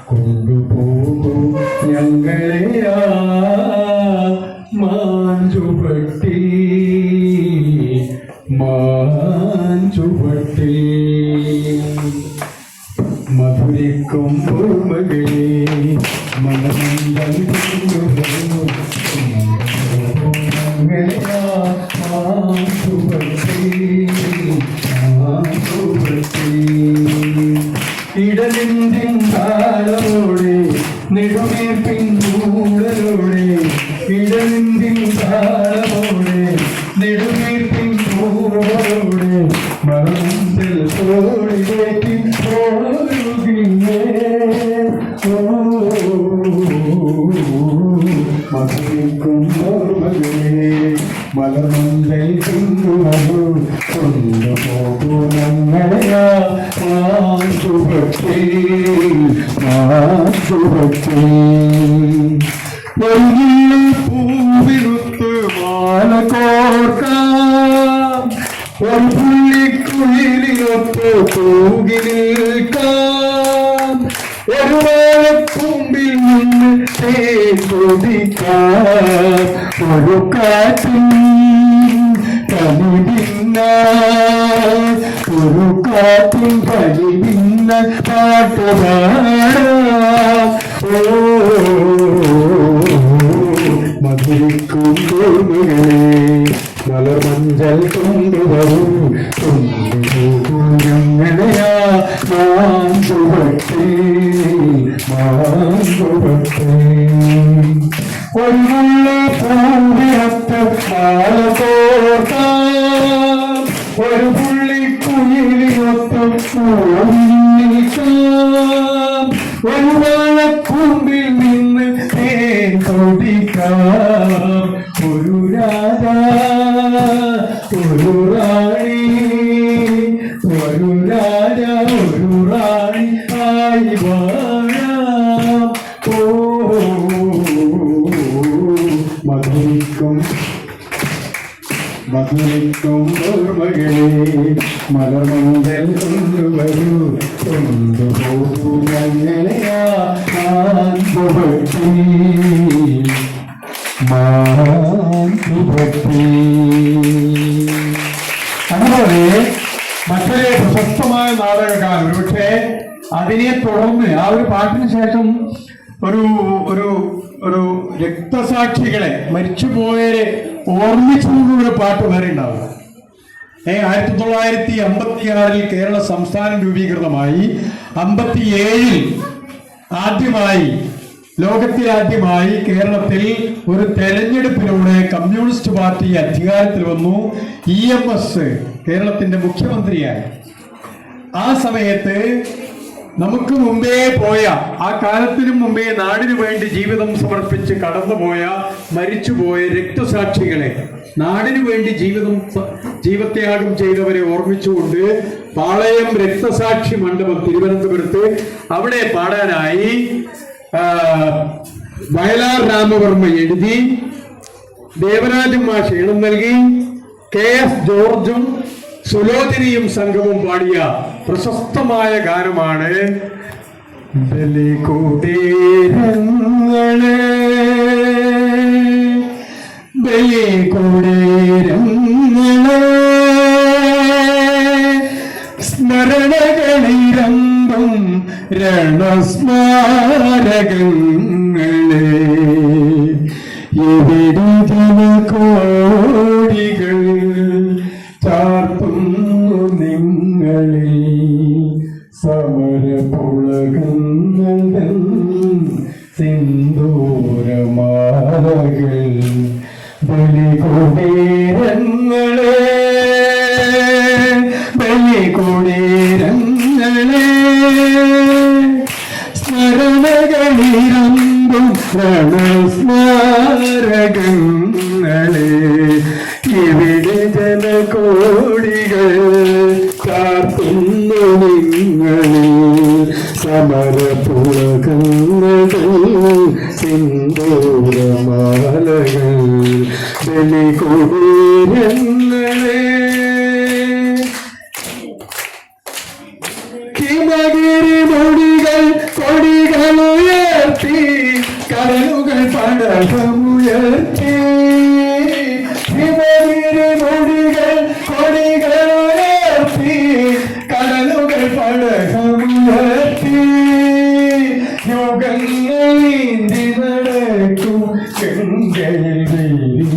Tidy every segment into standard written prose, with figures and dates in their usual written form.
കൊണ്ടുപോകൂ ഞങ്ങളെ മാഞ്ചുവട്ടി മധുരിക്കും ഓർമ്മകളെ മനമന്ദം ഇടലിന്തിൻ താളോടെ നെടുവീർപ്പിൻ കൂടലോടെ ഇടലിന്തിൻ താളോടെ നെടുവീർപ്പിൻ കൂടലോടെ മനസ്സിൽ തോളിലേക്ക് പോരുകില്ലേ മധുരിക്കും ഓർമ്മകളെ മലർമഞ്ചൽ കൊണ്ടുവരൂ കൊണ്ടുപോകൂ ഞങ്ങളെയാ മാഞ്ചുവട്ടി പൂവിരുത്ത് മാല കോർക്കാം ഒരു പുള്ളിക്കുയിലൊത്ത് തൂകി നിൽക്കാം ഒരു വാഴക്കുമ്പിൽ നിന്ന് കൊതിക്കാം ഒരു കാറ്റും പനി ഭിന്ന ഒരു കാറ്റും പനി ഭിന്ന പാട്ടുപാടാം മധുരിക്കും ഓർമ്മകളെ മലർമഞ്ചൽ കൊണ്ടുവരൂ കൊണ്ടുപോകൂ ഞങ്ങളെയാ മാഞ്ചുവട്ടി ഒരു പൂവിരത്ത് മാല കോർക്കാം ഒരു പുള്ളിക്കുയിലൊത്ത് നിൽക്കാം ഒരു വാഴക്കൂമ്പിൽ നിന്ന് തേൻ കൊതിക്കാം ഒരു രാജ ഒരു റാണി ഒരു രാജ ഒരു റാണി ആയി വാഴാം മധുരിക്കും ഓർമ്മകളെ മലർമഞ്ചൽ കൊണ്ടുവരൂ കൊണ്ടുപോകൂ ഞങ്ങളെയാ മാഞ്ചുവട്ടി അതുപോലെ മറ്റൊരു പ്രശസ്തമായ നാടകകാരൻ ഒരുപക്ഷെ അതിനെ തുടർന്ന് ആ ഒരു പാട്ടിന് ശേഷം ഒരു ഒരു ഒരു രക്തസാക്ഷികളെ മരിച്ചുപോയവരെ ഓർമ്മിച്ചുകൊണ്ടൊരു പാട്ട് വരെ ഉണ്ടാവുക. 1956 കേരള സംസ്ഥാനം രൂപീകൃതമായി 57 ആദ്യമായി ലോകത്തിലാദ്യമായി കേരളത്തിൽ ഒരു തെരഞ്ഞെടുപ്പിലൂടെ കമ്മ്യൂണിസ്റ്റ് പാർട്ടി അധികാരത്തിൽ വന്നു. EMS കേരളത്തിന്റെ മുഖ്യമന്ത്രിയായി. ആ സമയത്ത് നമുക്ക് മുമ്പേ പോയ ആ കാലത്തിനു മുമ്പേ നാടിനു വേണ്ടി ജീവിതം സമർപ്പിച്ച് കടന്നുപോയ മരിച്ചുപോയ രക്തസാക്ഷികളെ നാടിനു വേണ്ടി ജീവത്യാഗം ചെയ്തവരെ ഓർമ്മിച്ചുകൊണ്ട് പാളയം രക്തസാക്ഷി മണ്ഡപം തിരുവനന്തപുരത്ത് അവിടെ പാടാനായി വയലാർ രാമവർമ്മ എഴുതി, ദേവരാജൻ മാഷ് ഈണം നൽകി, KS ജോർജും സുലോചനയും സംഘവും പാടിയ പ്രശസ്തമായ ഗാനമാണ് ബലികൂടീരങ്ങളെ ബലികൂടീരങ്ങളെ സ്മരണകളിരമ്പും രണസ്മാരകങ്ങളെ എവിടെ ജനകോടികൾ ചാർത്തുന്നു നിങ്ങളിൽ സമരപുളകങ്ങൾ സിന്ദൂരമാലകൾ ബലികൂടീരങ്ങളെ ബലികൂടീരങ്ങളെ സ്മരണകളിരമ്പും രണസ്മാരകങ്ങളെ ഇവിടെ ജനകോടികൾ ചാർത്തുന്നു നിങ്ങളിൽ സമരപുളകങ്ങൾ സിന്ദൂരമാലകൾ ബലികൂടീരങ്ങളെ. ഹിമഗിരിമുടികൾ കൊടികളുയർത്തി കടലുകൾ പടകമുയർത്തി ഹിമഗിരിമുടികൾ കൊടികളുയർത്തി കടലുകൾ പടകമുയർത്തി യുഗങ്ങൾ നീന്തി നടക്കും ഗംഗയിൽ വെയിലും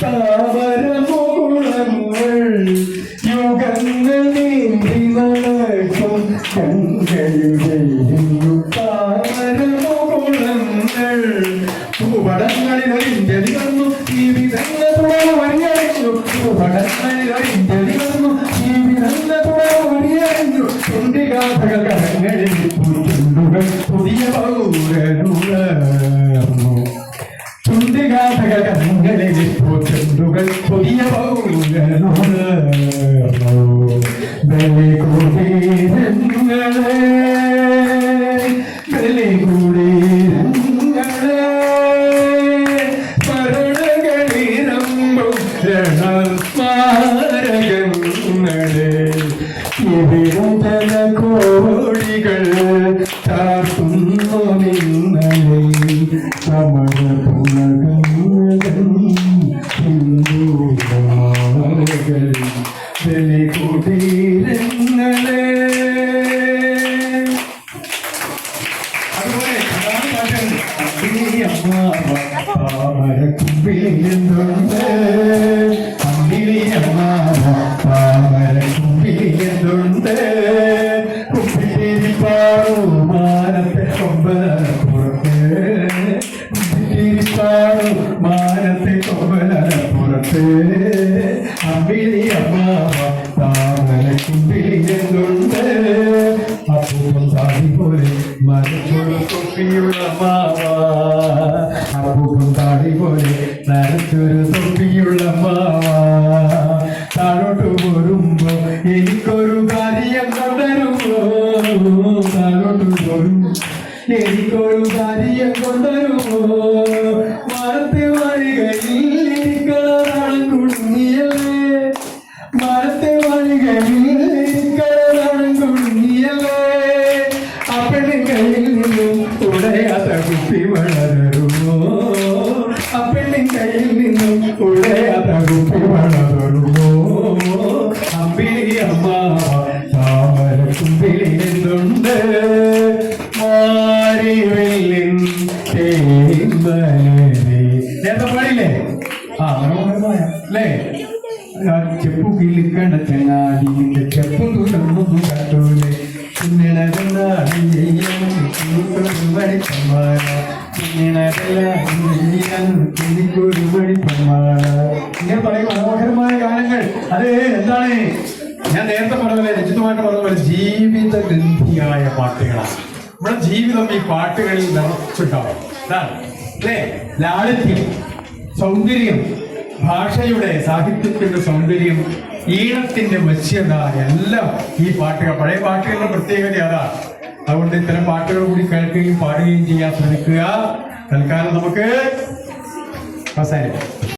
താമരമുകുളങ്ങൾ യുഗങ്ങൾ നീന്തി നടക്കും ഗംഗയിൽ വെയിലും താമരമുകുളങ്ങൾ ഭൂപടങ്ങളിലൊരിഞ്ചലി വന്നു ജീവിതങ്ങൾ തുടർവഴിയറിഞ്ഞു ഭൂപടങ്ങളിലൊരിഞ്ചലി വന്നു ജീവിതങ്ങൾ തുടർവഴിയറിഞ്ഞു ചുണ്ടികാഥകൾ കരങ്ങളിൽ ചുണ്ടുകൾ പുതിയ പൗരനുണർന്നു ചുണ്ടികാഥകൾ കരങ്ങളിൽ ചുണ്ടുകൾ പുതിയ പൗരനുണർന്നു ബലികൂടീരങ്ങളെ ബലികൂടീരങ്ങളെ സ്മരണകളിരമ്പും രണസ്മാരകങ്ങളെ ഇവിടെ കോടികൾ ചാർത്തുന്നു നിങ്ങളെ സമരപുണകൾ ഹിന്ദുമാകൾ ബലികുടീരങ്ങളെ. അതുപോലെ താമരക്കുമ്പിളിയുണ്ട് താമരക്കുമ്പിളിയുണ്ട് കുപ്പിരിപ്പാറു മാനത്തെ കൊമ്പലപ്പുറത്ത് കുപ്പിരിപ്പാറു മാനത്തെ കൊമ്പലപ്പുറത്ത് അമ്പിളി അമ്മാവ താമരക്കുമ്പിളിയുണ്ട് അപ്പൂപ്പൻ താടി പോലെ മരച്ചൊരു തൊപ്പിയുള്ള മാവ അപ്പൂപ്പൻ താടി പോലെ നരച്ചൊരു തൊപ്പിയുള്ള മാവ താഴോട്ട് പോരുമ്പോ എനിക്കൊരു കാര്യം കൊണ്ടുവരുമോ താഴോട്ട് പോരുമ്പോ എനിക്കൊരു കാര്യം കൊണ്ടുവരുമോ മരത്തെ വഴികളിൽ എനിക്കളറാണ് കുടുങ്ങിയല്ലേ മരത്തെ വഴികളിൽ എനിക്കളറാണ് കുടുങ്ങിയല്ലേ അപ്പഴ് കയ്യിൽ നിന്നും ഉടയാത്ത കുട്ടി വളരുമോ അപ്പഴ് കയ്യിൽ നിന്നും ഉടയാത്ത കുട്ടി വളരുമോ അമ്പിളി അമ്മാവ താമരക്കുമ്പിളി നിന്നുണ്ട് മാരിവെല്ലിൻ തേന്മലരെ നേരത്തെ പാടില്ലേ ആ മനോഹരമായ അല്ലേ ചെപ്പു കിളിക്കണ ചങ്ങാതി നിന്റെ ചെപ്പു തുറന്നു കട്ടൂലെ ഇങ്ങനെ പറയും മനോഹരമായ ഗാനങ്ങൾ. അത് എന്താണ് ഞാൻ നേരത്തെ പറഞ്ഞ രചിതമായിട്ട് പറഞ്ഞ പോലെ ജീവിത ഗന്ധിയായ പാട്ടുകളാണ്. നമ്മുടെ ജീവിതം ഈ പാട്ടുകളിൽ നിറച്ചിട്ടുണ്ടാവും. അല്ലേ ലാളിത്യം, സൗന്ദര്യം, ഭാഷയുടെ സാഹിത്യത്തിന്റെ സൗന്ദര്യം, ഈണത്തിന്റെ വശ്യത എല്ലാം ഈ പാട്ടുകൾ പഴയ പാട്ടുകളുടെ പ്രത്യേകത അതാണ്. അതുകൊണ്ട് ഇത്തരം പാട്ടുകൾ കൂടി കേൾക്കുകയും പാടുകയും ചെയ്യാൻ ശ്രമിക്കുക. തൽക്കാലം നമുക്ക് അവസാനിക്കാം.